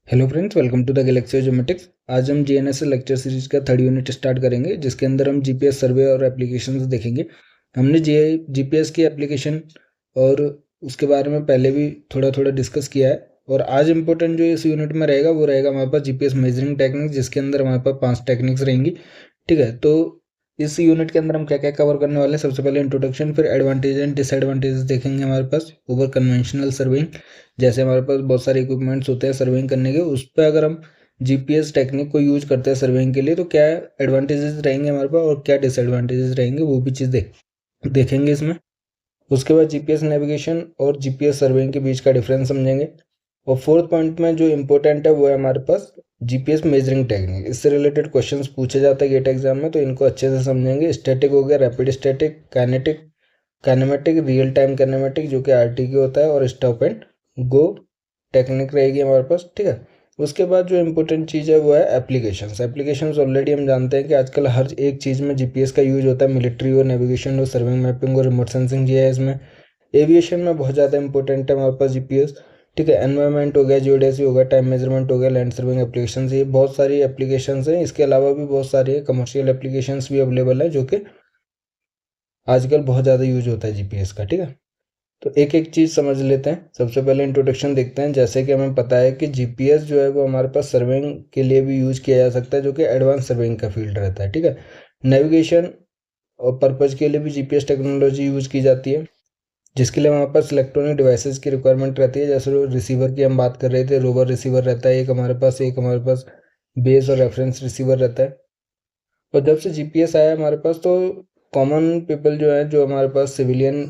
Hello friends, welcome to the Galaxy Geomatics. आज हम GNSS lecture series का third unit start करेंगे, जिसके अंदर हम जीपीएस सर्वे और एप्लीकेशंस देखेंगे। हमने जीपीएस की एप्लीकेशन और उसके बारे में पहले भी थोड़ा थोड़ा डिस्कस किया है। और आज इम्पोर्टेंट जो इस यूनिट में रहेगा वो रहेगा हमारे पास जीपीएस मेजरिंग टेक्निक, जिसके अंदर हमारे पास 5 टेक्निक्स रहेंगी। ठीक है, तो इस यूनिट के अंदर हम क्या क्या कवर करने वाले हैं। सबसे पहले इंट्रोडक्शन, फिर एडवांटेज एंड डिसएडवांटेजेस देखेंगे हमारे पास ओवर कन्वेंशनल सर्वेइंग। जैसे हमारे पास बहुत सारे इक्विपमेंट्स होते हैं सर्वेइंग करने के, उस पर अगर हम जीपीएस टेक्निक को यूज करते हैं सर्वेइंग के लिए, तो क्या एडवांटेजेस रहेंगे हमारे पास और क्या डिसएडवांटेजेस रहेंगे, वो भी चीज़ देखेंगे इसमें। उसके बाद जीपीएस नेविगेशन और जीपीएस सर्वेइंग के बीच का डिफरेंस समझेंगे। और फोर्थ पॉइंट में जो इंपॉर्टेंट है वो है हमारे पास जीपीएस मेजरिंग टेक्निक। इससे रिलेटेड क्वेश्चंस पूछे जाते हैं गेट एग्जाम में, तो इनको अच्छे से समझेंगे। स्टैटिक हो गया, rapid static, kinetic, kinematic, real time kinematic जो कि आरटी के होता है, और स्टॉप एंड गो टेक्निक रहेगी हमारे पास। ठीक है, उसके बाद जो इंपॉर्टेंट चीज़ है वो है एप्लीकेशंस। एप्लीकेशंस ऑलरेडी हम जानते हैं कि आजकल हर एक चीज़ में जीपीएस का यूज होता है। मिलिट्री और नेविगेशन और सर्विंग मैपिंग और रिमोट सेंसिंग ये है इसमें। एविएशन में बहुत ज़्यादा इंपॉर्टेंट है हमारे पास जीपीएस। ठीक है, एनवायरनमेंट हो गया, जियोडेसी हो गया, टाइम मेजरमेंट हो गया, लैंड सर्विंग एप्लीकेशन, ये बहुत सारी एप्लीकेशंस हैं। इसके अलावा भी बहुत सारी कमर्शियल एप्लीकेशंस भी अवेलेबल है, जो कि आजकल बहुत ज़्यादा यूज होता है जीपीएस का। ठीक है, तो एक एक चीज़ समझ लेते हैं। सबसे पहले इंट्रोडक्शन देखते हैं। जैसे कि हमें पता है कि जीपीएस जो है वो हमारे पास सर्वेइंग के लिए भी यूज किया जा सकता है, जो कि एडवांस सर्वेइंग का फील्ड रहता है। ठीक है, नेविगेशन और पर्पज़ के लिए भी जीपीएस टेक्नोलॉजी यूज की जाती है, जिसके लिए हमारे पास इलेक्ट्रॉनिक डिवाइसेस की रिक्वायरमेंट रहती है। जैसे रिसीवर की हम बात कर रहे थे, रोवर रिसीवर रहता है एक हमारे पास बेस और रेफरेंस रिसीवर रहता है। और जब से जीपीएस आया हमारे पास, तो कॉमन पीपल जो है, जो हमारे पास सिविलियन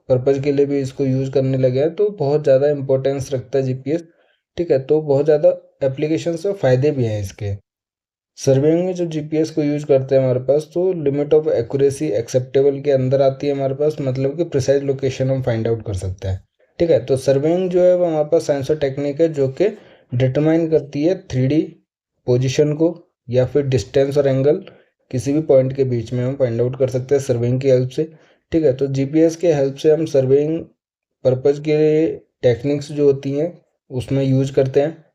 पर्पज़ के लिए भी इसको यूज़ करने लगे हैं, तो बहुत ज़्यादा इंपॉर्टेंस रखता है जीपीएस। ठीक है, तो बहुत ज़्यादा एप्लीकेशंस और फ़ायदे भी हैं इसके। सर्वेइंग में जब जीपीएस को यूज़ करते हैं हमारे पास, तो लिमिट ऑफ एक्यूरेसी एक्सेप्टेबल के अंदर आती है हमारे पास, मतलब कि प्रिसाइज लोकेशन हम फाइंड आउट कर सकते हैं। ठीक है, तो सर्वेइंग जो है वो हमारे पास साइंस और टेक्निक है, जो कि डिटरमाइन करती है 3D पोजीशन को या फिर डिस्टेंस और एंगल किसी भी पॉइंट के बीच में हम फाइंड आउट कर सकते हैं सर्वेइंग की हेल्प से। ठीक है, तो जीपीएस के हेल्प से हम सर्वेइंग पर्पज़ के टेक्निक्स जो होती हैं उसमें यूज करते हैं।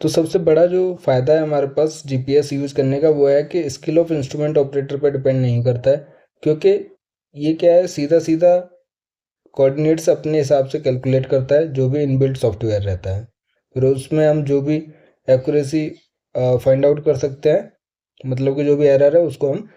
तो सबसे बड़ा जो फ़ायदा है हमारे पास जीपीएस यूज़ करने का वो है कि स्किल ऑफ इंस्ट्रूमेंट ऑपरेटर पर डिपेंड नहीं करता है, क्योंकि ये क्या है, सीधा सीधा कोऑर्डिनेट्स अपने हिसाब से कैलकुलेट करता है, जो भी इनबिल्ट सॉफ्टवेयर रहता है। फिर उसमें हम जो भी एक्यूरेसी फाइंड आउट कर सकते हैं, मतलब कि जो भी एरर है उसको हम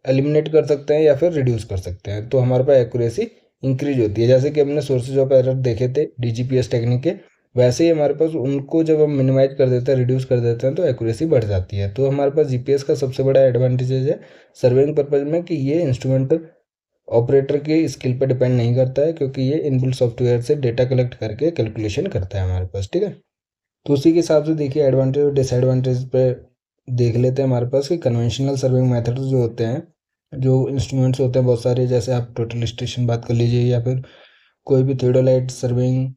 एलिमिनेट कर सकते हैं या फिर रिड्यूस कर सकते हैं, तो हमारे पास एक्यूरेसी इंक्रीज होती है। जैसे कि हमने सोर्सेज ऑफ एरर देखे थे डीजीपीएस टेक्निक के, वैसे ही हमारे पास उनको जब हम मिनिमाइज कर देते हैं, रिड्यूस कर देते हैं, तो एक्यूरेसी बढ़ जाती है। तो हमारे पास जीपीएस का सबसे बड़ा एडवांटेज है सर्वेइंग पर्पज में कि ये इंस्ट्रूमेंट ऑपरेटर की स्किल पर डिपेंड नहीं करता है, क्योंकि ये इनबिल्ट सॉफ्टवेयर से डेटा कलेक्ट करके कैलकुलेशन करता है हमारे पास। ठीक है, तो उसी के हिसाब से देखिए एडवांटेज और डिसएडवांटेज पे देख लेते हैं हमारे पास कि कन्वेंशनल सर्विंग मेथड्स जो होते हैं, जो इंस्ट्रूमेंट्स होते हैं बहुत सारे, जैसे आप टोटल स्टेशन बात कर लीजिए या फिर कोई भी थियोडोलाइट सर्विंग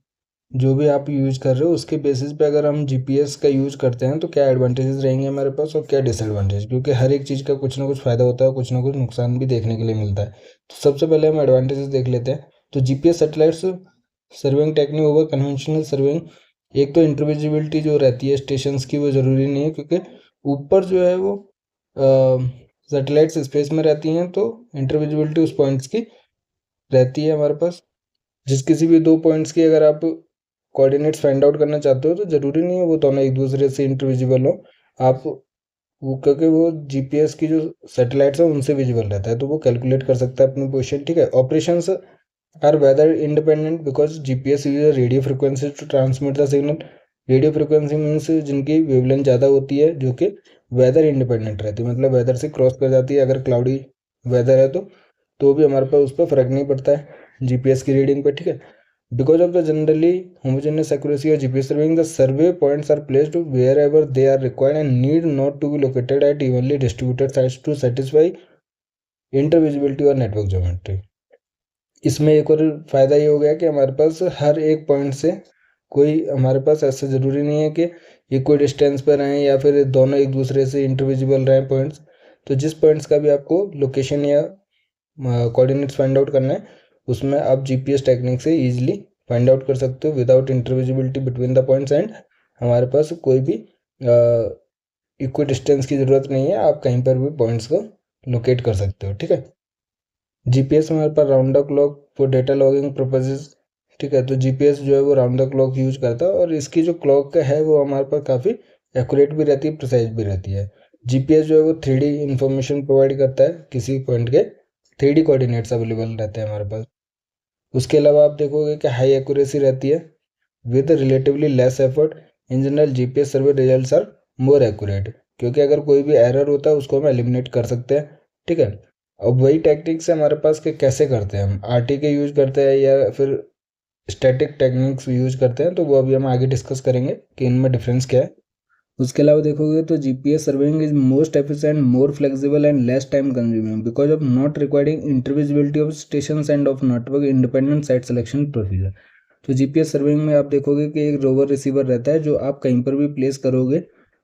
जो भी आप यूज़ कर रहे हो, उसके बेसिस पे अगर हम जीपीएस का यूज़ करते हैं तो क्या एडवांटेजेस रहेंगे हमारे पास और क्या डिसएडवांटेज, क्योंकि हर एक चीज़ का कुछ ना कुछ फ़ायदा होता है, कुछ ना कुछ नुकसान भी देखने के लिए मिलता है। तो सबसे पहले हम एडवांटेजेस देख लेते हैं। तो GPS satellites serving technique over conventional serving, एक तो इंटरविजिबिलिटी जो रहती है स्टेशंस की, वो ज़रूरी नहीं है, क्योंकि ऊपर जो है वो सैटेलाइट्स स्पेस में रहती हैं, तो इंटरविजिबिलिटी उस पॉइंट्स की रहती है हमारे पास। जिस किसी भी दो पॉइंट्स की अगर आप कोऑर्डिनेट्स फाइंड आउट करना चाहते हो, तो ज़रूरी नहीं है वो दोनों एक दूसरे से इंटरविजिबल हो। आप वो, क्योंकि वो जीपीएस की जो सैटेलाइट्स है उनसे विजिबल रहता है, तो वो कैलकुलेट कर सकता है अपनी पोजीशन। ठीक है, operations are weather independent because GPS use radio frequency to transmit the signal. Radio frequency means जिनकी वेवलेंथ ज़्यादा होती है, जो कि वेदर इंडिपेंडेंट रहती है, मतलब वेदर से क्रॉस कर जाती है। अगर क्लाउडी वेदर है तो भी हमारे पास उस पर फ़र्क नहीं पड़ता है जीपीएस की रीडिंग पे। ठीक है, because of the generally homogeneous accuracy of GPS surveying, the survey points are placed wherever they are required and need not to be located at evenly distributed sites to satisfy intervisibility और network geometry। इसमें एक और फ़ायदा ये हो गया कि हमारे पास हर एक पॉइंट से कोई, हमारे पास ऐसा ज़रूरी नहीं है कि इक्वल डिस्टेंस पर रहें या फिर दोनों एक दूसरे से इंटरविजिबल रहें पॉइंट्स। तो जिस पॉइंट्स का भी आपको लोकेशन या कोऑर्डिनेट्स फाइंड आउट करना है, उसमें आप जीपीएस टेक्निक से ईजिली फाइंड आउट कर सकते हो without intervisibility between the points, and हमारे पास कोई भी इक्वी डिस्टेंस की ज़रूरत नहीं है, आप कहीं पर भी पॉइंट्स को लोकेट कर सकते हो। ठीक है, जीपीएस हमारे पास round the clock for data logging purposes. ठीक है, तो जीपीएस जो है वो राउंड द क्लॉक यूज करता है, और इसकी जो क्लॉक है वो हमारे पास काफ़ी एक्यूरेट भी रहती है, प्रिसाइज भी रहती है। जीपीएस जो है वो 3D इंफॉर्मेशन प्रोवाइड करता है, किसी पॉइंट के 3D कोऑर्डिनेट्स अवेलेबल रहते हैं हमारे पास। उसके अलावा आप देखोगे कि हाई एक्यूरेसी रहती है with relatively less effort. In general GPS survey results are more accurate, क्योंकि अगर कोई भी एरर होता है उसको हम एलिमिनेट कर सकते हैं। ठीक है, अब वही टेक्निक्स है हमारे पास कि कैसे करते हैं हम, आरटी के यूज करते हैं या फिर स्टैटिक टेक्निक्स यूज करते हैं, तो वो अभी हम आगे डिस्कस करेंगे कि इनमें डिफरेंस क्या है। उसके अलावा देखोगे तो GPS surveying is most efficient, more flexible and less time consuming because of not requiring intervisibility of stations and of network independent site selection procedure. तो जीपीएस सर्विंग में आप देखोगे कि एक रोवर रिसीवर रहता है जो आप कहीं पर भी प्लेस करोगे,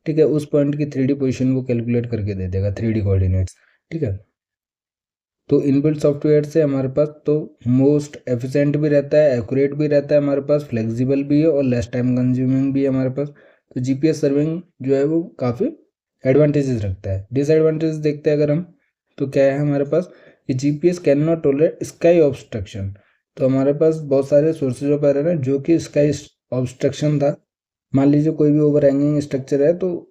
ठीक है, उस पॉइंट की 3D पोजीशन वो कैलकुलेट करके दे देगा, 3D कोऑर्डिनेट्स। ठीक है, तो इनबिल्ट सॉफ्टवेयर से हमारे पास तो मोस्ट एफिशिएंट भी रहता है, एक्यूरेट भी रहता है हमारे पास, फ्लेक्सिबल भी है और लेस टाइम कंज्यूमिंग भी है हमारे पास। तो जीपीएस सर्विंग जो है वो काफ़ी एडवांटेजेस रखता है। डिसएडवांटेज देखते हैं अगर हम, तो क्या है हमारे पास कि GPS can not tolerate sky obstruction. तो हमारे पास बहुत सारे सोर्सेज ऑफ एरर हैं, जो कि स्काई ऑब्स्ट्रक्शन था। मान लीजिए कोई भी ओवर हैंगिंग स्ट्रक्चर है, तो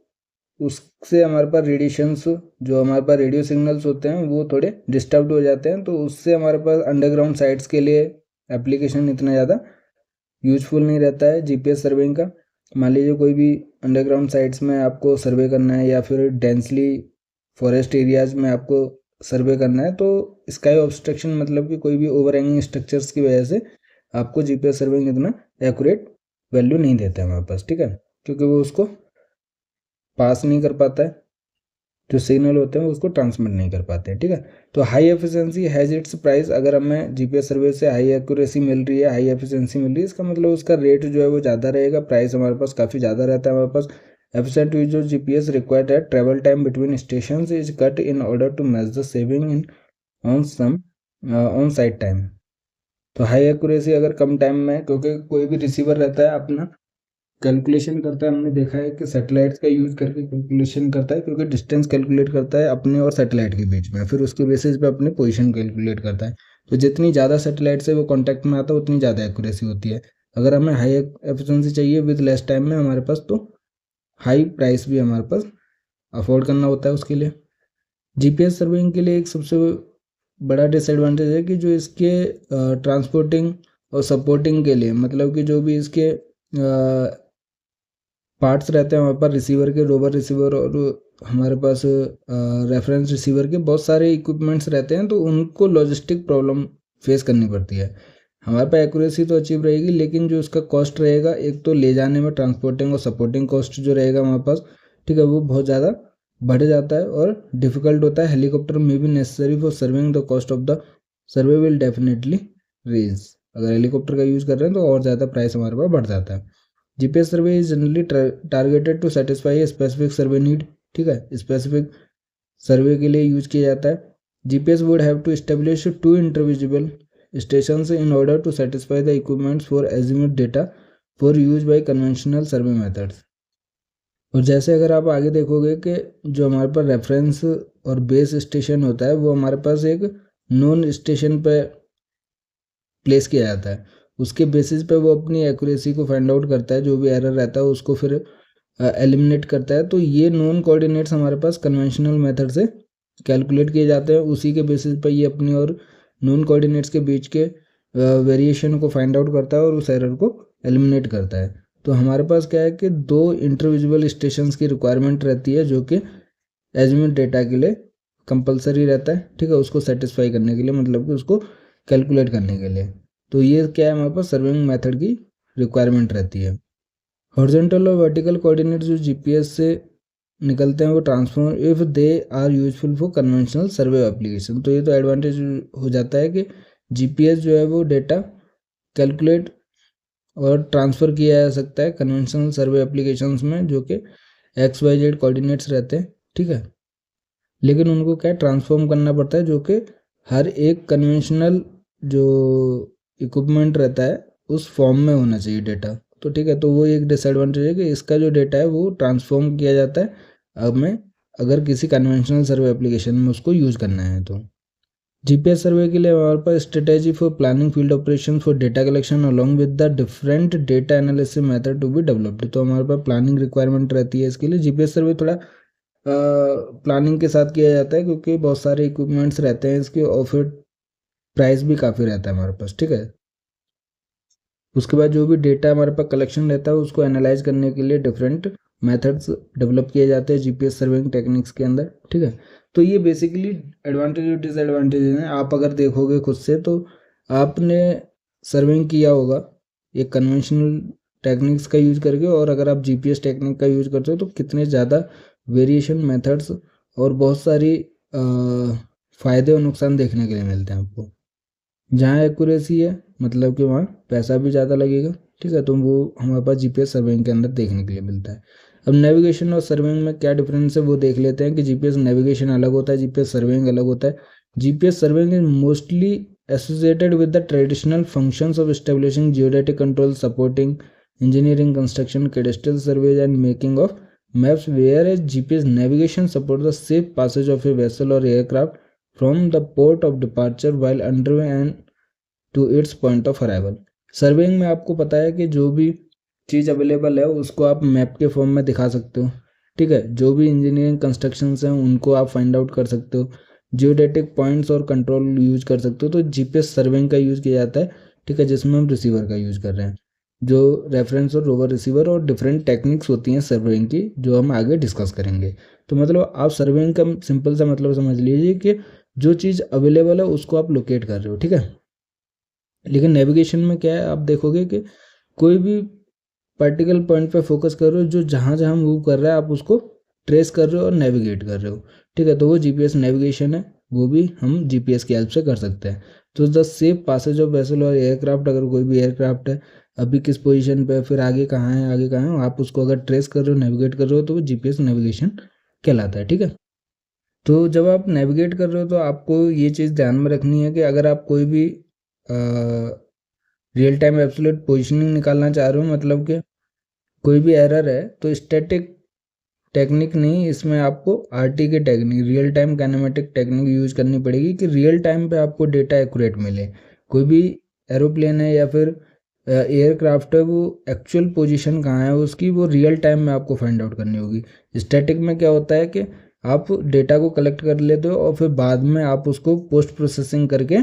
उससे हमारे पास रेडिएशंस, जो हमारे पास रेडियो सिग्नल्स होते हैं वो थोड़े डिस्टर्ब हो जाते हैं, तो उससे हमारे पास अंडरग्राउंड साइट्स के लिए एप्लीकेशन इतना ज़्यादा यूजफुल नहीं रहता है जीपीएस सर्वेइंग का। मान लीजिए कोई भी अंडरग्राउंड साइट्स में आपको सर्वे करना है या फिर डेंसली फॉरेस्ट एरियाज में आपको सर्वे करना है, तो स्काई ऑब्स्ट्रक्शन मतलब कि कोई भी ओवर हैंगिंग स्ट्रक्चर्स की वजह से आपको जीपीएस सर्वेइंग इतना एक्यूरेट वैल्यू नहीं देता है हमारे पास। ठीक है, क्योंकि वो उसको पास नहीं कर पाता है, जो सिग्नल होते हैं उसको ट्रांसमिट नहीं कर पाते हैं। ठीक है, तो high efficiency has its price. अगर हमें जीपीएस सर्वे से हाई एक्यूरेसी मिल रही है, हाई एफिशिएंसी मिल रही है, इसका मतलब उसका रेट जो है वो ज़्यादा रहेगा, प्राइस हमारे पास काफ़ी ज़्यादा रहता है हमारे पास। Efficient use of GPS required है travel time between station is cut in order to match the saving in on site time. तो हाई एक्यूरेसी अगर कम टाइम में, क्योंकि कोई भी रिसीवर रहता है अपना कैलकुलेशन करता है, हमने देखा है कि सैटेलाइट्स का यूज़ करके कैलकुलेशन करता है, क्योंकि डिस्टेंस कैलकुलेट करता है अपने और सैटेलाइट के बीच में, फिर उसके बेसिस पे अपनी पोजीशन कैलकुलेट करता है। तो जितनी ज़्यादा सैटेलाइट से वो कांटेक्ट में आता है उतनी ज़्यादा एक्यूरेसी होती है। अगर हमें हाई एफिशिएंसी चाहिए विद लेस टाइम में हमारे पास, तो हाई प्राइस भी हमारे पास अफोर्ड करना होता है उसके लिए। जीपीएस सर्विंग के लिए एक सबसे बड़ा डिसएडवांटेज है कि जो इसके ट्रांसपोर्टिंग और सपोर्टिंग के लिए, मतलब कि जो भी इसके पार्ट्स रहते हैं हमारे पास रिसीवर के, रोवर रिसीवर और हमारे पास रेफरेंस रिसीवर के बहुत सारे इक्विपमेंट्स रहते हैं, तो उनको लॉजिस्टिक प्रॉब्लम फेस करनी पड़ती है। हमारे पास एक्यूरेसी तो अचीव रहेगी, लेकिन जो उसका कॉस्ट रहेगा, एक तो ले जाने में ट्रांसपोर्टिंग और सपोर्टिंग कॉस्ट जो रहेगा हमारे पास, ठीक है, वो बहुत ज़्यादा बढ़ जाता है और डिफ़िकल्ट होता है। हेलीकॉप्टर में भी necessary for surveying the cost of the survey will definitely raise. अगर हेलीकॉप्टर का यूज़ कर रहे हैं तो और ज़्यादा प्राइस हमारे पास बढ़ जाता है। GPS survey is generally targeted to satisfy a specific survey need. ठीक है, स्पेसिफिक सर्वे के लिए यूज किया जाता है। GPS would have to establish 2 intervisible stations in order to satisfy the equipments for assumed data for use by conventional survey methods. और जैसे अगर आप आगे देखोगे कि जो हमारे पास रेफरेंस और बेस स्टेशन होता है, वो हमारे पास एक नॉन स्टेशन पे प्लेस किया जाता है। उसके बेसिस पे वो अपनी एक्यूरेसी को फाइंड आउट करता है, जो भी एरर रहता है उसको फिर एलिमिनेट करता है। तो ये नॉन कोऑर्डिनेट्स हमारे पास कन्वेंशनल मेथड से कैलकुलेट किए जाते हैं, उसी के बेसिस पर ये अपनी और नॉन कोऑर्डिनेट्स के बीच के वेरिएशन को फाइंड आउट करता है और उस एरर को एलिमिनेट करता है। तो हमारे पास क्या है कि 2 इंटरविजिबल स्टेशंस की रिक्वायरमेंट रहती है, जो कि एज्यूम्ड डेटा के लिए कंपलसरी रहता है। ठीक है, उसको सेटिस्फाई करने के लिए, मतलब कि उसको कैलकुलेट करने के लिए। तो ये क्या है, हमारे पास सर्विंग मेथड की रिक्वायरमेंट रहती है। हॉरिजॉन्टल और वर्टिकल कोऑर्डिनेट जो जीपीएस से निकलते हैं वो transform if they are useful for conventional survey application. तो ये तो एडवांटेज हो जाता है कि जीपीएस जो है वो डेटा कैलकुलेट और ट्रांसफ़र किया जा सकता है कन्वेंशनल सर्वे एप्लीकेशंस में, जो कि XYZ कोऑर्डिनेट्स रहते हैं। ठीक है, लेकिन उनको क्या ट्रांसफॉर्म करना पड़ता है, जो कि हर एक कन्वेंशनल जो इक्विपमेंट रहता है उस फॉर्म में होना चाहिए डेटा। तो ठीक है, तो वो एक डिसएडवांटेज है कि इसका जो डेटा है वो ट्रांसफॉर्म किया जाता है अब में, अगर किसी कन्वेंशनल सर्वे एप्लीकेशन में उसको यूज़ करना है तो। जीपीएस सर्वे के लिए हमारे पास strategy for planning field operation for data collection along with the different data analysis method to be developed. तो हमारे पास प्लानिंग रिक्वायरमेंट रहती है इसके लिए। जीपीएस सर्वे थोड़ा प्लानिंग के साथ किया जाता है क्योंकि बहुत सारे इक्विपमेंट्स रहते हैं इसके, और फिर प्राइस भी काफ़ी रहता है हमारे पास। ठीक है, उसके बाद जो भी डेटा हमारे पास कलेक्शन रहता है उसको एनालाइज करने के लिए डिफरेंट मेथड्स डेवलप किए जाते हैं जीपीएस सर्विंग टेक्निक्स के अंदर। ठीक है, तो ये बेसिकली एडवांटेज और डिसएडवांटेज हैं। आप अगर देखोगे खुद से तो आपने सर्विंग किया होगा एक कन्वेंशनल टेक्निक्स का यूज करके, और अगर आप जीपीएस टेक्निक का यूज करते हो तो कितने ज़्यादा वेरिएशन मेथड्स और बहुत सारी फ़ायदे और नुकसान देखने के लिए मिलते हैं आपको। जहाँ एक्यूरेसी है मतलब कि वहाँ पैसा भी ज़्यादा लगेगा। ठीक है, तो वो हमारे पास जीपीएस सर्विंग के अंदर देखने के लिए मिलता है। अब नेविगेशन और सर्विंग में क्या डिफरेंस है वो देख लेते हैं कि जीपीएस नेविगेशन अलग होता है, जीपीएस सर्विंग अलग होता है। GPS surveying is mostly associated with the traditional functions of establishing geodetic control, supporting engineering, construction, cadastral surveys and making of maps, whereas GPS navigation supports the safe passage of a vessel or aircraft from the port of departure while underway and to its point of arrival। Surveying में आपको पता है कि जो भी चीज़ available है उसको आप मैप के फॉर्म में दिखा सकते हो। ठीक है, जो भी इंजीनियरिंग कंस्ट्रक्शंस हैं उनको आप फाइंड आउट कर सकते हो, जियोडेटिक पॉइंट्स और कंट्रोल यूज कर सकते हो। तो जीपीएस सर्वेइंग का यूज़ किया जाता है। ठीक है, जिसमें हम रिसीवर का यूज़ कर रहे हैं, जो रेफरेंस और रोवर रिसीवर और डिफरेंट टेक्निक्स होती हैं सर्वेइंग की, जो हम आगे डिस्कस करेंगे। तो मतलब आप सर्वेइंग का सिंपल सा मतलब समझ लीजिए कि जो चीज़ अवेलेबल है उसको आप लोकेट कर रहे हो। ठीक है, लेकिन नेविगेशन में क्या है, आप देखोगे कि कोई भी पर्टिकुलर पॉइंट पे फोकस कर रहे हो, जो जहाँ जहाँ मूव कर रहा है आप उसको ट्रेस कर रहे हो और नेविगेट कर रहे हो। ठीक है, तो वो जीपीएस नेविगेशन है, वो भी हम जीपीएस की हेल्प से कर सकते हैं। तो the safe passage of vessel और एयरक्राफ्ट, अगर कोई भी एयरक्राफ्ट है अभी किस पोजीशन पे, फिर आगे कहाँ है, आगे कहाँ है, आप उसको अगर ट्रेस कर रहे हो, नेविगेट कर रहे हो, तो वो जीपीएस नेविगेशन कहलाता है। ठीक है, तो जब आप नेविगेट कर रहे हो तो आपको ये चीज़ ध्यान में रखनी है कि अगर आप कोई भी रियल टाइम एब्सोल्यूट पोजीशनिंग निकालना चाह रहे हो, मतलब कि कोई भी एरर है, तो स्टैटिक टेक्निक नहीं, इसमें आपको आरटी की technique, real time kinematic technique use करनी पड़ेगी कि रियल टाइम पे आपको डेटा एक्यूरेट मिले। कोई भी एरोप्लेन है या फिर एयरक्राफ्ट है, वो एक्चुअल पोजीशन कहाँ है उसकी, वो रियल टाइम में आपको फाइंड आउट करनी होगी। स्टैटिक में क्या होता है कि आप डेटा को कलेक्ट कर लेते हो और फिर बाद में आप उसको पोस्ट प्रोसेसिंग करके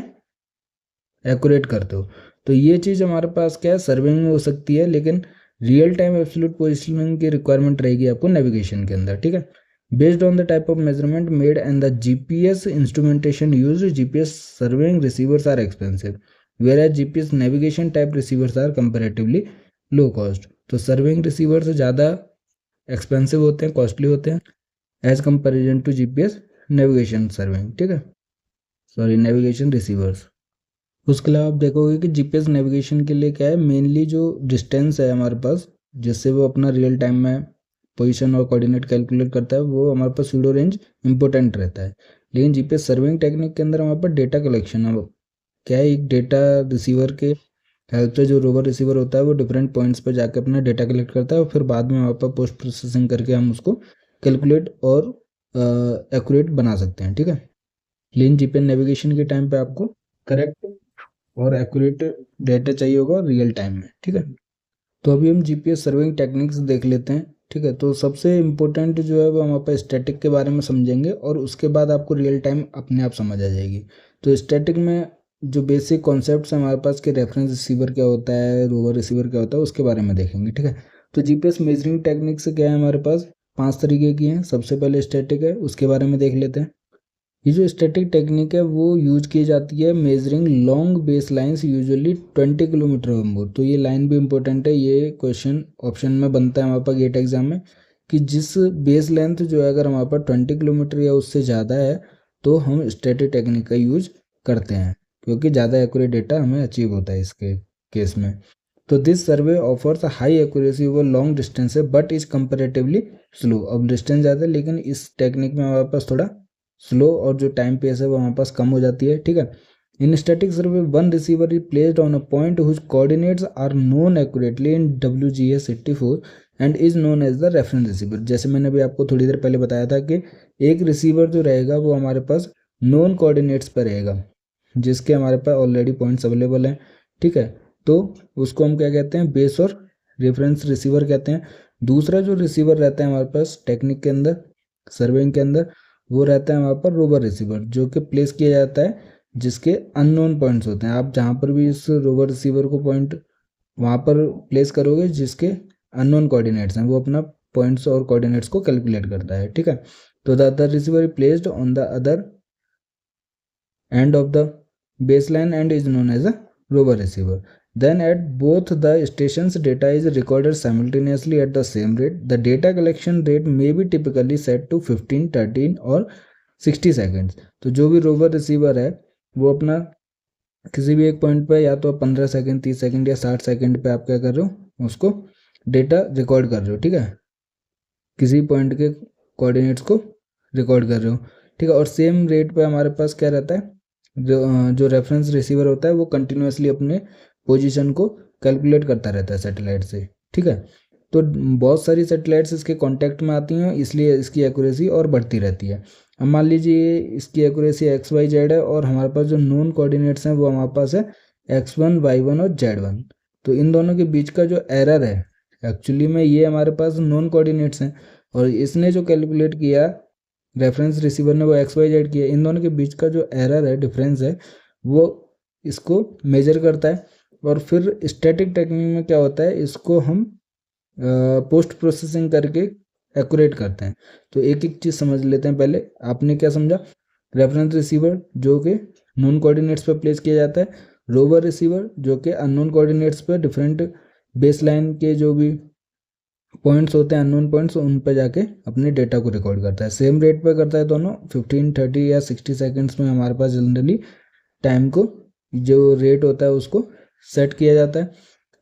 एक्यूरेट करते हो। तो ये चीज़ हमारे पास क्या है, सर्विंग में हो सकती है, लेकिन रियल टाइम एब्सोल्यूट पोजिशनिंग की रिक्वायरमेंट रहेगी आपको नेविगेशन के अंदर। ठीक है, based on the type of measurement made and the GPS instrumentation used, GPS surveying receivers are expensive, whereas GPS navigation type receivers are comparatively low cost. तो surveying receivers ज़्यादा expensive होते हैं, costly होते हैं as comparison to GPS navigation surveying. ठीक है, sorry, navigation receivers. उसके अलावा आप देखोगे कि जीपीएस नेविगेशन के लिए क्या है, मेनली जो डिस्टेंस है हमारे पास, जिससे वो अपना रियल टाइम में पोजीशन और कोऑर्डिनेट कैलकुलेट करता है, वो हमारे पास सूडो रेंज इंपॉर्टेंट रहता है। लेकिन जीपीएस सर्विंग टेक्निक के अंदर हमारे पास डेटा कलेक्शन है, क्या है, एक डेटा रिसीवर के हेल्प से, जो रोवर रिसीवर होता है वो डिफरेंट पॉइंट्स पर जाकर अपना डेटा कलेक्ट करता है और फिर बाद में हमारे पास पोस्ट प्रोसेसिंग करके हम उसको कैलकुलेट और एक्यूरेट बना सकते हैं। ठीक है, लेकिन जीपीएस नेविगेशन के टाइम पे आपको करेक्ट और एक्यूरेट डेटा चाहिए होगा रियल टाइम में। ठीक है, तो अभी हम जीपीएस सर्विंग टेक्निक्स देख लेते हैं। ठीक है, तो सबसे इम्पोर्टेंट जो है वो हम आप स्टैटिक के बारे में समझेंगे और उसके बाद आपको रियल टाइम अपने आप समझ आ जाएगी। तो स्टैटिक में जो बेसिक कॉन्सेप्ट्स हैं हमारे पास के, रेफरेंस रिसीवर क्या होता है, रोवर रिसीवर क्या होता है, उसके बारे में देखेंगे। ठीक है, तो जीपीएस मेजरिंग टेक्निक्स क्या है, हमारे पास 5 तरीके की हैं। सबसे पहले स्टैटिक है, उसके बारे में देख लेते हैं। ये जो स्टैटिक टेक्निक है वो यूज की जाती है measuring long base lines, usually 20 kilometre और मोर। तो ये लाइन भी इंपॉर्टेंट है, ये क्वेश्चन ऑप्शन में बनता है हमारे पास गेट एग्जाम में, कि जिस बेस लेंथ जो है अगर हमारे पास 20 किलोमीटर या उससे ज़्यादा है तो हम स्टैटिक टेक्निक का यूज करते हैं, क्योंकि ज़्यादा एक्यूरेट डेटा हमें अचीव होता है इसके केस में। तो this survey offers high accuracy over long distance है बट इज कंपेरेटिवली स्लो। अब डिस्टेंस ज़्यादा है लेकिन इस टेक्निक में हमारे पास थोड़ा स्लो और जो टाइम पेस है वो हमारे पास कम हो जाती है। ठीक है, In static survey, one receiver is placed on a point whose coordinates are known accurately in WGS 84 and is known as the reference receiver. जैसे मैंने अभी आपको थोड़ी देर पहले बताया था कि एक रिसीवर जो रहेगा वो हमारे पास नोन कोऑर्डिनेट्स पर रहेगा, जिसके हमारे पास ऑलरेडी पॉइंट्स अवेलेबल हैं, ठीक है। तो उसको हम क्या कहते हैं, बेस और रेफरेंस रिसीवर कहते हैं। दूसरा जो रिसीवर रहता है हमारे पास टेक्निक के अंदर, सर्वेइंग के अंदर, वो रहता है हमारे पास रोवर रिसीवर, जो कि प्लेस किया जाता है जिसके अननोन पॉइंट्स होते हैं। आप जहाँ पर भी इस रोवर रिसीवर को पॉइंट वहाँ पर प्लेस करोगे जिसके अननोन कोऑर्डिनेट्स हैं, वो अपना पॉइंट्स और कोऑर्डिनेट्स को कैलकुलेट करता है, ठीक है। तो the other receiver is placed on the other end of the base line and is known as a rover receiver. Then at both the stations data is recorded simultaneously at the same rate. The data collection rate may be typically set to 15, 13 और 60 seconds. तो जो भी rover receiver है वो अपना किसी भी एक पॉइंट पे या तो 15 सेकंड, 30 सेकंड या 60 सेकंड पे आप क्या कर रहे हो, उसको डेटा रिकॉर्ड कर रहे हो, ठीक है। किसी पॉइंट के कोऑर्डिनेट्स को रिकॉर्ड कर रहे हो, ठीक है। और सेम रेट पे हमारे पास क्या रहता है, जो रेफरेंस रिसीवर होता है वो कंटिन्यूसली अपने पोजीशन को कैलकुलेट करता रहता है सैटेलाइट से, ठीक है। तो बहुत सारी सैटेलाइट्स इसके कांटेक्ट में आती हैं, इसलिए इसकी एक्यूरेसी और बढ़ती रहती है। अब मान लीजिए इसकी एक्यूरेसी XYZ है और हमारे पास जो नोन कोऑर्डिनेट्स हैं वो हमारे पास है X1, Y1 और Z1। तो इन दोनों के बीच का जो एरर है, एक्चुअली में ये हमारे पास नोन कोऑर्डिनेट्स हैं और इसने जो कैलकुलेट किया रेफरेंस रिसीवर ने वो XYZ किया, इन दोनों के बीच का जो एरर है, डिफरेंस है, वो इसको मेजर करता है। और फिर स्टैटिक टेक्निक में क्या होता है, इसको हम पोस्ट प्रोसेसिंग करके एक्यूरेट करते हैं। तो एक एक चीज़ समझ लेते हैं। पहले आपने क्या समझा, रेफरेंस रिसीवर जो कि नोन कोऑर्डिनेट्स पर प्लेस किया जाता है, रोवर रिसीवर जो कि अननोन कोऑर्डिनेट्स पर डिफरेंट बेस लाइन के जो भी पॉइंट्स होते हैं, अननोन पॉइंट्स, उन पर जाके अपने डेटा को रिकॉर्ड करता है। सेम रेट पे करता है दोनों, 15, 30 या 60 सेकेंड्स में हमारे पास जनरली टाइम को जो रेट होता है उसको सेट किया जाता है।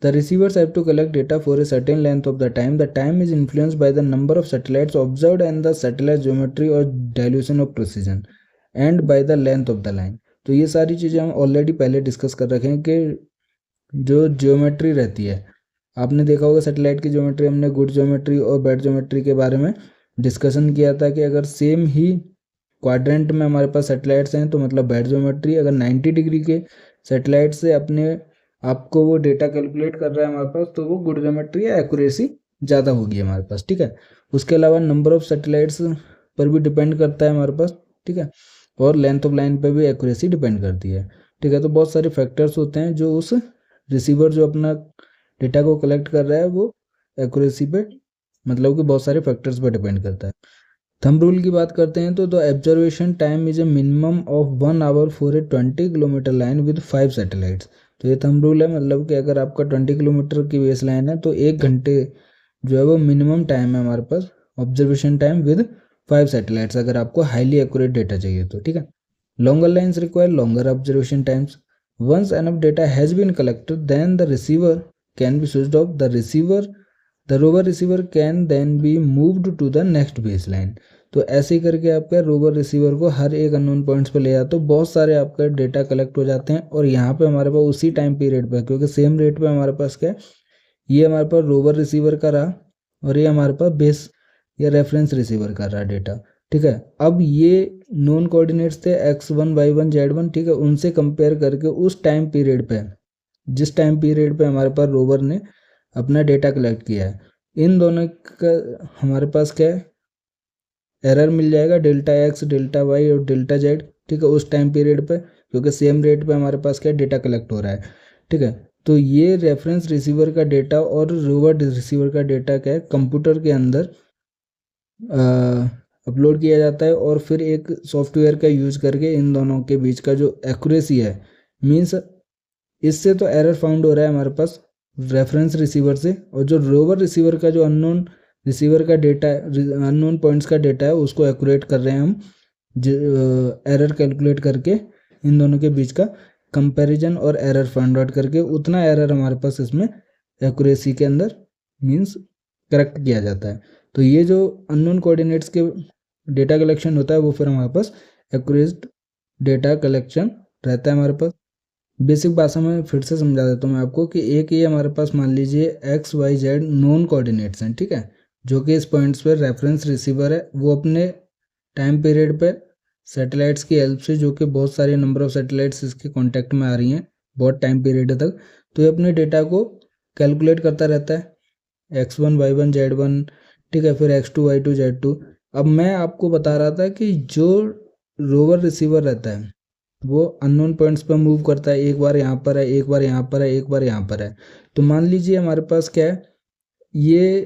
The receivers have to collect data for a certain length of the time. The time is influenced by the number of satellites observed and the satellite geometry और dilution of precision and by the length of the line. तो ये सारी चीज़ें हम already पहले discuss कर रखे हैं कि जो ज्योमेट्री रहती है, आपने देखा होगा सैटेलाइट की ज्योमेट्री, हमने गुड ज्योमेट्री और बैड ज्योमेट्री के बारे में डिस्कशन किया था कि अगर सेम ही क्वाड्रेंट में हमारे पास सैटेलाइट्स हैं तो मतलब बैड ज्योमेट्री, अगर 90 डिग्री के सैटेलाइट से अपने आपको वो डेटा कैलकुलेट कर रहा है हमारे पास तो वो गुड ज्योमेट्री या एक्यूरेसी ज़्यादा होगी हमारे पास, ठीक है। उसके अलावा नंबर ऑफ सैटेलाइट्स पर भी डिपेंड करता है हमारे पास, ठीक है, और लेंथ ऑफ लाइन पर भी एक्यूरेसी डिपेंड करती है, ठीक है। तो बहुत सारे फैक्टर्स होते हैं जो उस रिसीवर जो अपना डेटा को कलेक्ट कर रहा है वो एक्यूरेसी पे, मतलब कि बहुत सारे फैक्टर्स पर डिपेंड करता है। थंब रूल की बात करते हैं तो the observation time is a minimum of 1 hour for a 20 kilometre line with 5 satellites. तो ये थंब रूल है, मतलब कि अगर आपका 20 किलोमीटर की बेस लाइन है तो 1 घंटे जो है वो मिनिमम टाइम है हमारे पास ऑब्जर्वेशन टाइम विद 5 सैटेलाइट्स, अगर आपको हाईली एक्यूरेट डेटा चाहिए तो, ठीक है। Longer lines require longer observation times. Once enough data has been collected then the receiver can be switched off. The rover receiver can then be moved to the next base line. तो ऐसे ही करके आपका rover receiver को हर एक unknown points पे ले जाते हो, बहुत सारे आपका डेटा कलेक्ट हो जाते हैं और यहाँ पे हमारे पास उसी टाइम पीरियड पे, क्योंकि सेम रेट पे हमारे पास क्या है, ये हमारे पास रोवर रिसीवर का रहा और ये हमारे पास बेस या रेफरेंस रिसीवर का रहा डेटा, ठीक है। अब ये नोन कोऑर्डिनेट्स थे X1, Y1, Z1, ठीक है, उनसे कंपेयर करके उस टाइम पीरियड पे, जिस टाइम पीरियड पे हमारे पास रोवर ने अपना डेटा कलेक्ट किया है, इन दोनों का हमारे पास क्या है, एरर मिल जाएगा डेल्टा X, डेल्टा Y और डेल्टा Z, ठीक है, उस टाइम पीरियड पे, क्योंकि सेम रेट पे हमारे पास क्या डेटा कलेक्ट हो रहा है, ठीक है। तो ये रेफरेंस रिसीवर का डेटा और रोवर रिसीवर का डेटा क्या है, कंप्यूटर के अंदर अपलोड किया जाता है और फिर एक सॉफ्टवेयर का यूज़ करके इन दोनों के बीच का जो एक्यूरेसी है, मीन्स इससे तो एरर फाउंड हो रहा है हमारे पास रेफरेंस रिसीवर से, और जो रोवर रिसीवर का जो अननोन रिसीवर का डेटा है, अननोन पॉइंट्स का डेटा है, उसको एक्यूरेट कर रहे हैं हम एरर कैलकुलेट करके, इन दोनों के बीच का कंपैरिजन और एरर फाइंड आउट करके उतना एरर हमारे पास इसमें एक्यूरेसी के अंदर मींस करेक्ट किया जाता है। तो ये जो अननोन कोऑर्डिनेट्स के डेटा कलेक्शन होता है वो फिर हमारे पास एक्यूरेट डेटा कलेक्शन रहता है हमारे पास। बेसिक भाषा में फिर से समझा देता हूँ मैं आपको कि एक ये हमारे पास मान लीजिए X Y Z known coordinates हैं, ठीक है, जो कि इस पॉइंट्स पर रेफरेंस रिसीवर है, वो अपने टाइम पीरियड पे सैटेलाइट्स की हेल्प से, जो कि बहुत सारे नंबर ऑफ सैटेलाइट्स इसके कांटेक्ट में आ रही हैं बहुत टाइम पीरियड तक, तो ये अपने डेटा को कैलकुलेट करता रहता है x1 y1 z1, ठीक है, फिर x2 y2 z2। अब मैं आपको बता रहा था कि जो रोवर रिसीवर रहता है वो अननोन पॉइंट्स पर मूव करता है, एक बार यहाँ पर है, एक बार यहाँ पर है, एक बार यहाँ पर है। तो मान लीजिए हमारे पास क्या है, ये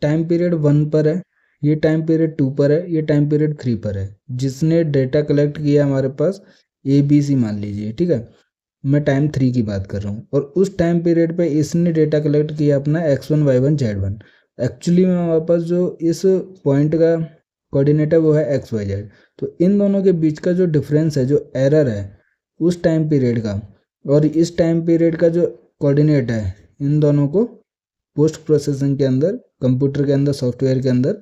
टाइम पीरियड 1 पर है, ये टाइम पीरियड 2 पर है, ये टाइम पीरियड 3 पर है, जिसने डेटा कलेक्ट किया हमारे पास ABC मान लीजिए, ठीक है, मैं टाइम 3 की बात कर रहा हूँ, और उस टाइम पीरियड पे इसने डेटा कलेक्ट किया अपना x1 y1 z1। एक्चुअली में हमारे पास जो इस पॉइंट का कोऑर्डिनेट है वो है एक्स वाई जेड। तो इन दोनों के बीच का जो डिफरेंस है, जो एरर है उस टाइम पीरियड का और इस टाइम पीरियड का जो कोऑर्डिनेट है, इन दोनों को पोस्ट प्रोसेसिंग के अंदर, कंप्यूटर के अंदर, सॉफ्टवेयर के अंदर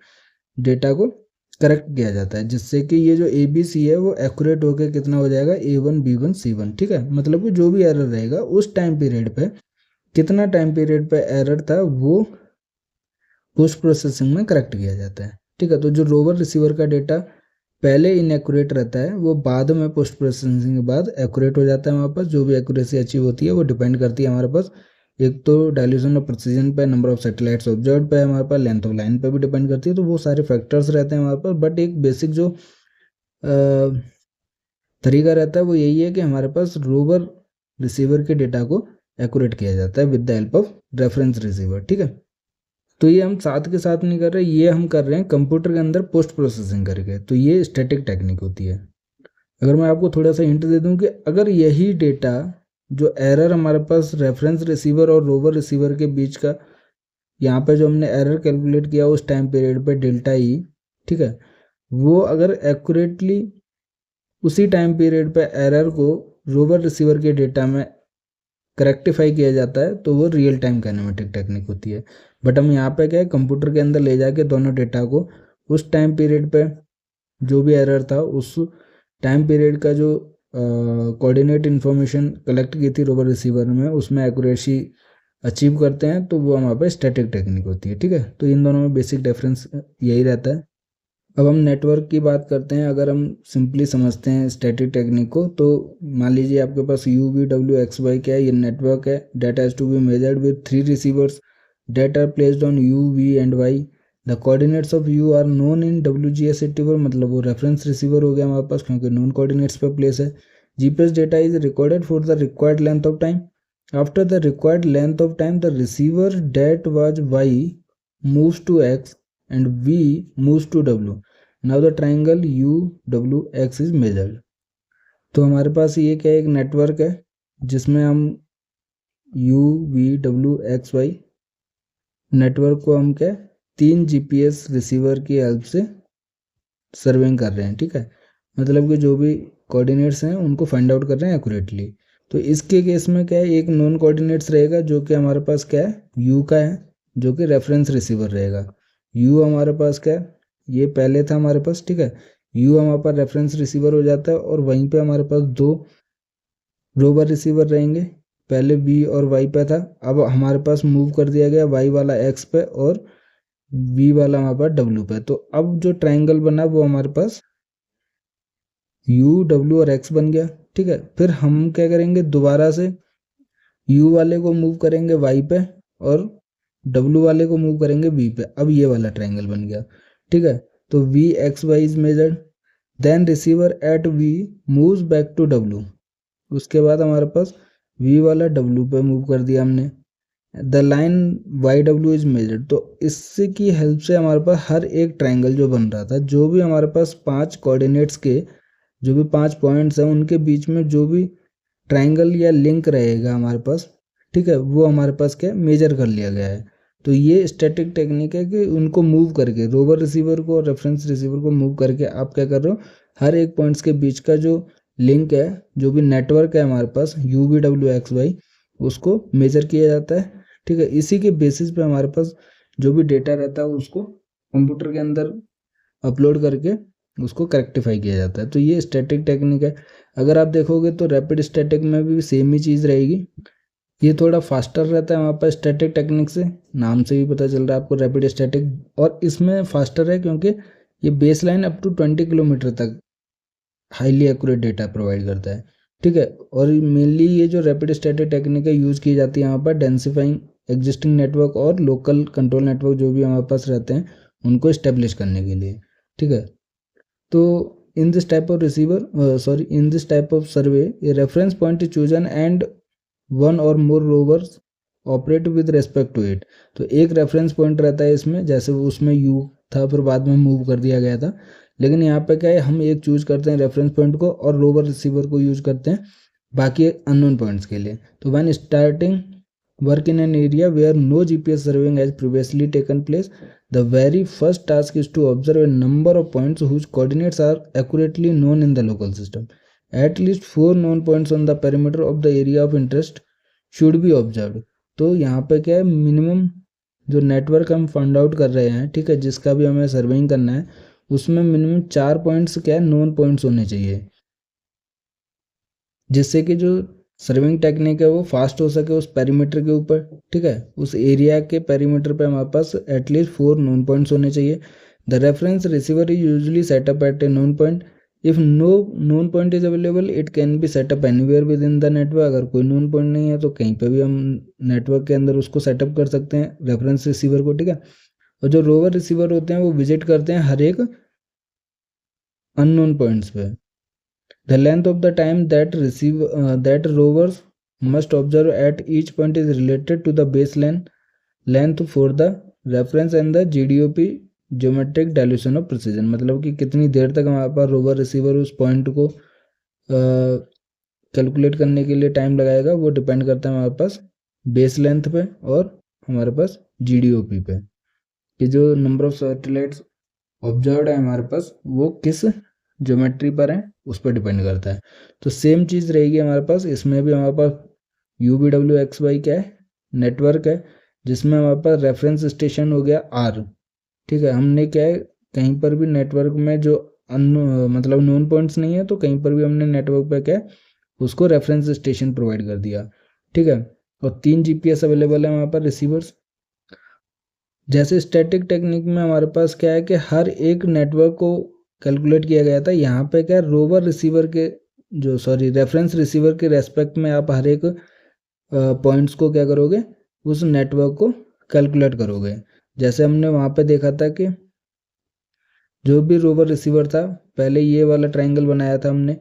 डेटा को करेक्ट किया जाता है, जिससे कि ये जो ABC है वो एक्यूरेट होकर कितना हो जाएगा, A1 B1 C1, ठीक है। मतलब कि जो भी एरर रहेगा उस टाइम पीरियड पे, कितना टाइम पीरियड पे एरर था, वो पोस्ट प्रोसेसिंग में करेक्ट किया जाता है, ठीक है। तो जो रोवर रिसीवर का डेटा पहले इनएक्यूरेट रहता है वो बाद में पोस्ट प्रोसेसिंग के बाद एक्यूरेट हो जाता है। हमारे पास जो भी एक्यूरेसी अचीव होती है वो डिपेंड करती है हमारे पास, एक तो डायल्यूशन ऑफ प्रिसीजन पे, नंबर ऑफ सैटेलाइट्स ऑब्जर्व पे, हमारे पास लेंथ ऑफ लाइन पे भी डिपेंड करती है। तो वो सारे फैक्टर्स रहते हैं हमारे पास, बट एक बेसिक जो तरीका रहता है वो यही है कि हमारे पास रोवर रिसीवर के डेटा को एक्यूरेट किया जाता है with the help of reference receiver, ठीक है। तो ये हम साथ के साथ नहीं कर रहे, ये हम कर रहे हैं कंप्यूटर के अंदर पोस्ट प्रोसेसिंग करके। तो ये स्टैटिक टेक्निक होती है। अगर मैं आपको थोड़ा सा हिंट दे दूं कि अगर यही डेटा, जो एरर हमारे पास रेफरेंस रिसीवर और रोवर रिसीवर के बीच का, यहाँ पे जो हमने एरर कैलकुलेट किया उस टाइम पीरियड पे डेल्टा ई, ठीक है, वो अगर एक्यूरेटली उसी टाइम पीरियड पे एरर को रोवर रिसीवर के डेटा में करेक्टिफाई किया जाता है, तो वो रियल टाइम काइनेमेटिक टेक्निक होती है। बट हम यहाँ पे क्या है, कंप्यूटर के अंदर ले जाके दोनों डेटा को उस टाइम पीरियड पे जो भी एरर था उस टाइम पीरियड का जो कोऑर्डिनेट इन्फॉर्मेशन कलेक्ट की थी रोवर रिसीवर में, उसमें एक्यूरेसी अचीव करते हैं, तो वो हमारे पास स्टैटिक टेक्निक होती है, ठीक है। तो इन दोनों में बेसिक डिफरेंस यही रहता है। अब हम नेटवर्क की बात करते हैं। अगर हम सिंपली समझते हैं स्टैटिक टेक्निक को, तो मान लीजिए आपके पास U V W X Y क्या है, ये नेटवर्क है। Data has to be measured with 3 receivers, data placed on U V and Y. The coordinates of U are known in WGS receiver, मतलब वो रेफरेंस रिसीवर हो गया हमारे पास क्योंकि नोन कोऑर्डिनेट्स पर प्लेस है। GPS data is recorded for the required length of time. After the required length of time the receiver डेट वाज Y moves to X and V moves to W. Now the triangle UWX is measured. तो हमारे पास ये क्या, एक network है जिसमें हम UVWXY नेटवर्क को हम क्या 3 GPS रिसीवर की हेल्प से सर्विंग कर रहे हैं, ठीक है। मतलब कि जो भी कोऑर्डिनेट्स हैं उनको फाइंड आउट कर रहे हैं एक्यूरेटली। तो इसके केस में क्या है, एक नॉन कोऑर्डिनेट्स रहेगा जो कि हमारे पास क्या है, U का है, जो कि रेफरेंस रिसीवर रहेगा। U हमारे पास क्या है, ये पहले था हमारे पास, ठीक है। U हमारे पास रेफरेंस रिसीवर हो जाता है और वहीं पे हमारे पास 2 रोवर रिसीवर रहेंगे। पहले V और Y पे था, अब हमारे पास मूव कर दिया गया Y वाला X पे और V वाला हमारे पास W पे। तो अब जो ट्राइंगल बना वो हमारे पास U, W और X बन गया, ठीक है। फिर हम क्या करेंगे, दोबारा से U वाले को मूव करेंगे Y पे और W वाले को मूव करेंगे V पे। अब ये वाला ट्राइंगल बन गया, ठीक है। तो VXY is measured, then receiver at V moves back to W। उसके बाद हमारे पास V वाला W पे मूव कर दिया हमने। The line YW is measured. तो इससे की हेल्प से हमारे पास हर एक ट्राइंगल जो बन रहा था, जो भी हमारे पास 5 कोऑर्डिनेट्स के जो भी 5 पॉइंट्स हैं उनके बीच में जो भी ट्राइंगल या लिंक रहेगा हमारे पास, ठीक है, वो हमारे पास क्या मेजर कर लिया गया है। तो ये स्टैटिक टेक्निक है कि उनको मूव करके, रोवर रिसीवर को और रेफरेंस रिसीवर को मूव करके आप क्या कर रहे हो, हर एक पॉइंट्स के बीच का जो लिंक है, जो भी नेटवर्क है हमारे पास UVWXY, उसको मेजर किया जाता है, ठीक है। इसी के बेसिस पे हमारे पास जो भी डेटा रहता है उसको कंप्यूटर के अंदर अपलोड करके उसको करेक्टिफाई किया जाता है। तो ये स्टैटिक टेक्निक है। अगर आप देखोगे तो रैपिड स्टैटिक में भी सेम ही चीज़ रहेगी। ये थोड़ा फास्टर रहता है वहाँ पर स्टैटिक टेक्निक से, नाम से भी पता चल रहा है आपको रैपिड स्टैटिक। और इसमें फास्टर है क्योंकि ये base line up to 20 kilometre तक हाईली एक्यूरेट डेटा प्रोवाइड करता है, ठीक है। और मेनली ये जो रैपिड स्टैटिक टेक्निक है यूज़ की जाती है यहाँ पर डेंसिफाइंग एग्जिस्टिंग नेटवर्क और लोकल कंट्रोल नेटवर्क जो भी हमारे पास रहते हैं उनको इस्टेब्लिश करने के लिए, ठीक है। तो in this type of in this type of survey a reference point is chosen and one or more rovers operate with respect to it. तो एक रेफरेंस पॉइंट रहता है इसमें, जैसे उसमें यू था फिर बाद में मूव कर दिया गया था, लेकिन यहाँ पे क्या है हम एक चूज करते हैं रेफरेंस पॉइंट को और रोवर रिसीवर को यूज करते हैं बाकी अननोन पॉइंट्स के लिए। तो when starting work in an area where no GPS surveying has previously taken place, the very first task is to observe a number of points whose coordinates are accurately known in the local system. At least 4 known points on the perimeter of the area of interest should be observed. तो यहाँ पे क्या है minimum जो network हम find out कर रहे हैं, ठीक है, जिसका भी हमें सर्विंग करना है उसमें मिनिमम 4 पॉइंट्स क्या है नोन पॉइंट्स होने चाहिए, जिससे कि जो सर्विंग टेक्निक है वो फास्ट हो सके उस पेरीमीटर के ऊपर, ठीक है। उस एरिया के पेरीमीटर पे हमारे पास एटलीस्ट 4 नोन पॉइंट्स होने चाहिए। The reference receiver is usually set up at a known point. If no known point is available it can be set up anywhere within the network. अगर कोई नोन पॉइंट नहीं है तो कहीं पे भी हम नेटवर्क के अंदर उसको सेटअप कर सकते हैं रेफरेंस रिसीवर को, ठीक है। और जो रोवर रिसीवर होते हैं वो विजिट करते हैं हर एक अननोन पॉइंट्स पे। The length of the time that rovers must observe at each point is related to the baseline length for the reference and the GDOP geometric dilution of precision। मतलब कि कितनी देर तक हमारे पास rover receiver उस point को calculate करने के लिए टाइम लगाएगा वो डिपेंड करता है हमारे पास बेस लेंथ पे और हमारे पास GDOP पे, कि जो नंबर ऑफ सैटेलाइट्स ऑब्जर्व है हमारे पास वो किस ज्योमेट्री पर है उस पर डिपेंड करता है। तो सेम चीज़ रहेगी हमारे पास, इसमें भी हमारे पास UVWXY क्या है नेटवर्क है, जिसमें हमारे पास रेफरेंस स्टेशन हो गया R, ठीक है। हमने क्या है कहीं पर भी नेटवर्क में जो मतलब नोन पॉइंट्स नहीं है तो कहीं पर भी हमने नेटवर्क पर क्या है उसको रेफरेंस स्टेशन प्रोवाइड कर दिया, ठीक है। और 3 GPS अवेलेबल है वहाँ पर रिसीवर्स। जैसे स्टैटिक टेक्निक में हमारे पास क्या है कि हर एक नेटवर्क को कैलकुलेट किया गया था, यहाँ पे क्या रोवर रिसीवर के रेफरेंस रिसीवर के रेस्पेक्ट में आप हर एक पॉइंट्स को क्या करोगे उस नेटवर्क को कैलकुलेट करोगे। जैसे हमने वहाँ पे देखा था कि जो भी रोवर रिसीवर था पहले ये वाला ट्रायंगल बनाया था हमने,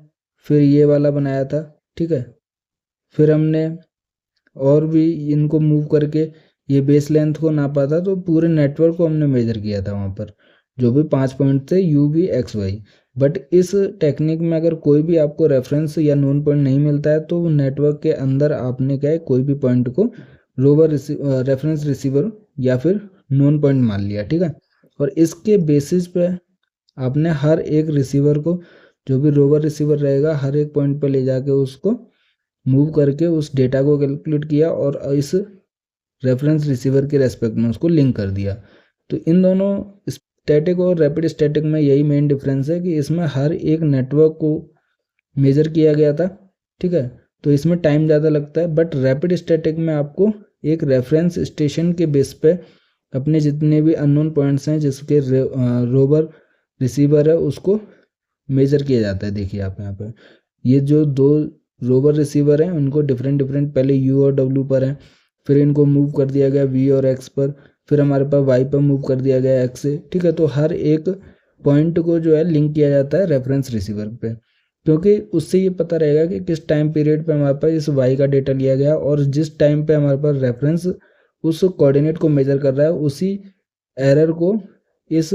फिर ये वाला बनाया था, ठीक है। फिर हमने और भी इनको मूव करके ये बेस लेंथ को नापा था, तो पूरे नेटवर्क को हमने मेजर किया था वहाँ पर जो भी 5 पॉइंट थे UVXY। बट इस टेक्निक में अगर कोई भी आपको रेफरेंस या नोन पॉइंट नहीं मिलता है तो नेटवर्क के अंदर आपने क्या है कोई भी पॉइंट को रोवर रेफरेंस रिसीवर या फिर नोन पॉइंट मान लिया, ठीक है। और इसके बेसिस पे आपने हर एक रिसीवर को जो भी रोवर रिसीवर रहेगा हर एक पॉइंट पे ले जाके उसको मूव करके उस डेटा को कैलकुलेट किया और इस रेफरेंस रिसीवर के रेस्पेक्ट में उसको लिंक कर दिया। तो इन दोनों स्टैटिक और रैपिड स्टैटिक में यही मेन डिफरेंस है कि इसमें हर एक नेटवर्क को मेजर किया गया था, ठीक है। तो इसमें टाइम ज़्यादा लगता है, बट रैपिड स्टैटिक में आपको एक रेफरेंस स्टेशन के बेस पे अपने जितने भी अननोन पॉइंट्स हैं जिसके रोवर रिसीवर है उसको मेजर किया जाता है। देखिए आप यहाँ पर ये जो 2 रोवर रिसीवर हैं उनको डिफरेंट पहले U और W पर है, फिर इनको मूव कर दिया गया V और X पर, फिर हमारे पास Y पर मूव कर दिया गया X से, ठीक है। तो हर एक पॉइंट को जो है लिंक किया जाता है रेफरेंस रिसीवर पे, क्योंकि उससे ये पता रहेगा कि किस टाइम पीरियड पे हमारे पास इस Y का डेटा लिया गया और जिस टाइम पे हमारे पास रेफरेंस उस कोऑर्डिनेट को मेजर कर रहा है उसी एरर को इस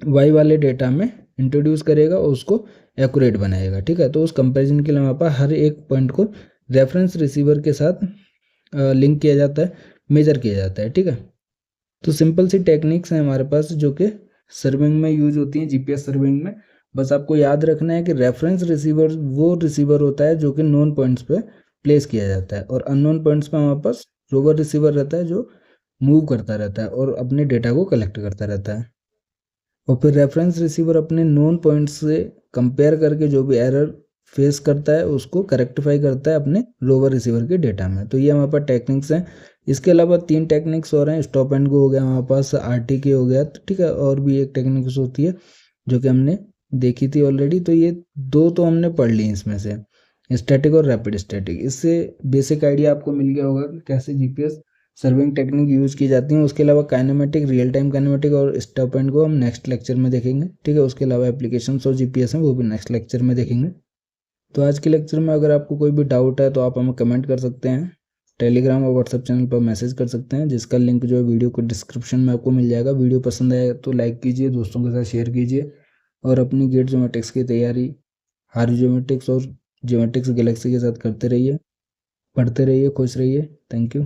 Y वाले डेटा में इंट्रोड्यूस करेगा और उसको एक्यूरेट बनाएगा, ठीक है। तो उस कंपैरिजन के लिए हमारे पास हर एक पॉइंट को रेफरेंस रिसीवर के साथ लिंक किया जाता है, मेजर किया जाता है, ठीक है। तो सिंपल सी टेक्निक्स हैं हमारे पास जो कि सर्विंग में यूज होती हैं GPS सर्विंग में। बस आपको याद रखना है कि रेफरेंस रिसीवर वो रिसीवर होता है जो कि नोन पॉइंट्स पे प्लेस किया जाता है और अननोन पॉइंट्स पे हमारे पास रोवर रिसीवर रहता है जो मूव करता रहता है और अपने डेटा को कलेक्ट करता रहता है। और फिर रेफरेंस रिसीवर अपने नोन पॉइंट्स से कंपेयर करके जो भी एरर फेस करता है उसको करेक्टिफाई करता है अपने लोअर रिसीवर के डेटा में। तो ये हमारे पास टेक्निक्स हैं। इसके अलावा 3 टेक्निक्स और हैं। स्टॉप एंड गो हो गया हमारे पास, RTK हो गया, तो ठीक है, और भी एक टेक्निक्स होती है जो कि हमने देखी थी ऑलरेडी। तो ये 2 तो हमने पढ़ ली इसमें से, स्टैटिक और रैपिड स्टैटिक। इससे बेसिक आइडिया आपको मिल गया होगा कि कैसे जीपीएस सर्विंग टेक्निक यूज़ की जाती हैं। उसके अलावा काइनेमेटिक, रियल टाइम काइनेमेटिक और स्टॉप एंड गो हम नेक्स्ट लेक्चर में देखेंगे, ठीक है। उसके अलावा एप्लीकेशंस और जीपीएस हैं वो भी नेक्स्ट लेक्चर में देखेंगे। तो आज के लेक्चर में अगर आपको कोई भी डाउट है तो आप हमें कमेंट कर सकते हैं, टेलीग्राम और व्हाट्सएप चैनल पर मैसेज कर सकते हैं, जिसका लिंक जो है वीडियो को डिस्क्रिप्शन में आपको मिल जाएगा। वीडियो पसंद आए तो लाइक कीजिए, दोस्तों के साथ शेयर कीजिए और अपनी गेट ज्योमेट्रिक्स की तैयारी हार्ड ज्योमेट्रिक्स और ज्योमेट्रिक्स गैलेक्सी के साथ करते रहिए, पढ़ते रहिए, खुश रहिए। Thank you.